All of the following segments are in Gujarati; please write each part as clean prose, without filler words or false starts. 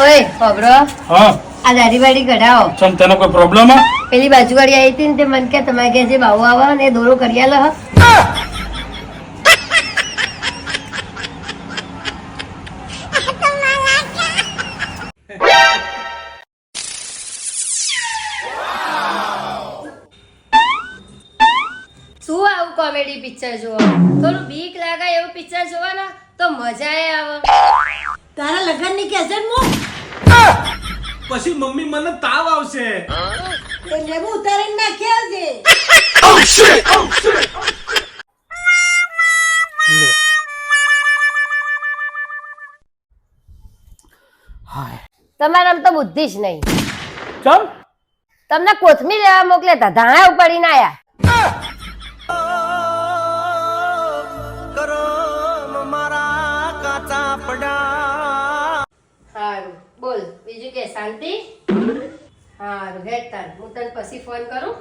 ઓય ખબરો હા આ દાઢી બાડી કઢાવો. ચમ તને કોઈ પ્રોબ્લેમ હે? પેલી બાજુવાળી આવી હતી ને તે મને કે તમારે ઘેર જે બાવો આવે ને એ દોરો કરી આલો હ. શું આવું કોમેડી પિક્ચર જોવો? થોડું બીક લાગે એવું પિક્ચર જોવો ને તો મજા આવે. તારા લગન ની કેસેટ મો પછી મમ્મી મને તાવ આવશે. એ લેબુ ઉતારીને નાખ્યા છે. લે હાય તમારામ તો બુદ્ધિ જ નહીં. ચમ તમને કોથમીર લેવા મોકલે તા ધાણા ઉપાડીને આયા. હારું બોલ બીજું કે શાંતિ? હારું હેડ તાર હું તને પછી ફોન કરું.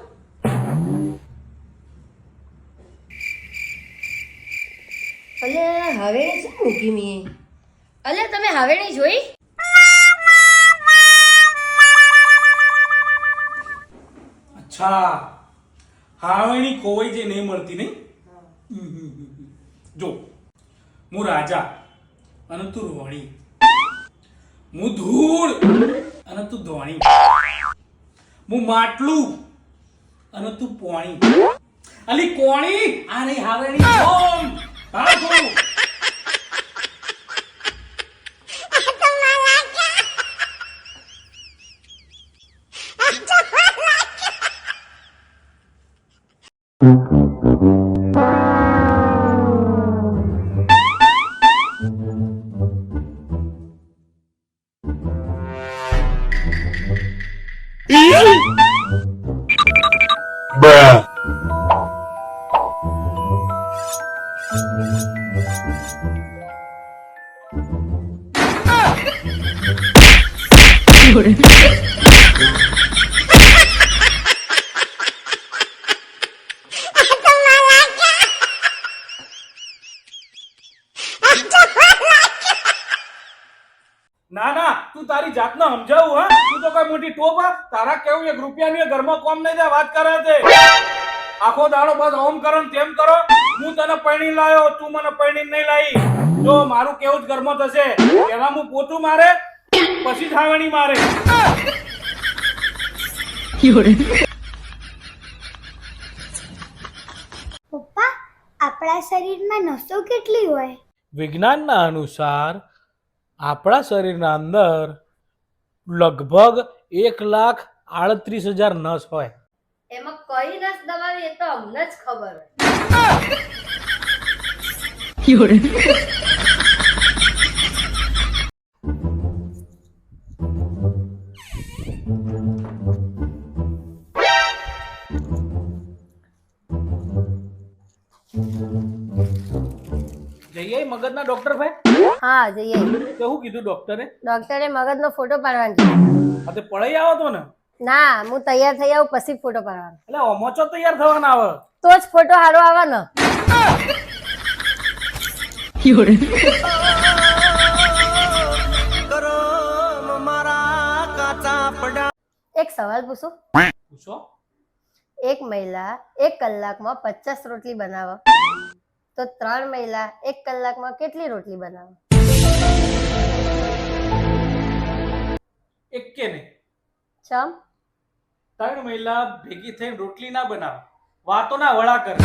અલે હવેણી છે મૂકી મી. અલે તમે હવેણી જોઈ? અચ્છા હાવેણી ખોવાઈ જે નહીં મળતી નહીં. જો હું રાજા અને તું રોણી, હું ધૂળ અને તું ધોણી, હું માટલું અને તું પોણી. અલી કોણી આ નહીં હાવેણી જોમ. હા જો ના ના તું તારી જાતને સમજાવું. હા તું તો કઈ મોટી ટોપ હા. તારા કેવું એક રૂપિયાની ઘરમાં કોમ નહીં જાય વાત કરે છે. આખો દાડો બસ ઓમ કરો ને તેમ કરો. હું તને પૈણી લાયો, તું મને પૈણી નહીં લાવી. જો મારું કેવું જ ઘરમાં થશે. પહેલા હું પોતું મારે પછી ખાવણી મારે. પપ્પા આપણા શરીરમાં નસો કેટલી હોય? વિજ્ઞાનના અનુસાર આપણા શરીરના અંદર લગભગ 1,38,000 નસ હોય. એમાં કઈ રસ દબાવી એ તો અમને જ ખબર હોય. જઈએ મગજના ડોક્ટર ભાઈ? હા જઈએ. તો શું કીધું ડોક્ટરે? ડોક્ટરે મગજનો ફોટો પાડવાનો કીધું. આ તે પડાઈ આવો તો ને? ના હું તૈયાર થઈ આવું પછી ફોટો પાડવાનો. એટલે ઓમોચો તૈયાર થવાના આવે તો જ ફોટો સારો આવે ને. એક સવાલ પૂછું? પૂછો. એક મહિલા 1 કલાકમાં 50 રોટલી બનાવે તો 3 મહિલા 1 કલાકમાં કેટલી રોટલી બનાવે? એક કે ને ચમ? 3 મહિલા ભેગી થઈને રોટલી ના બનાવે, વાતો ના વળા કરે.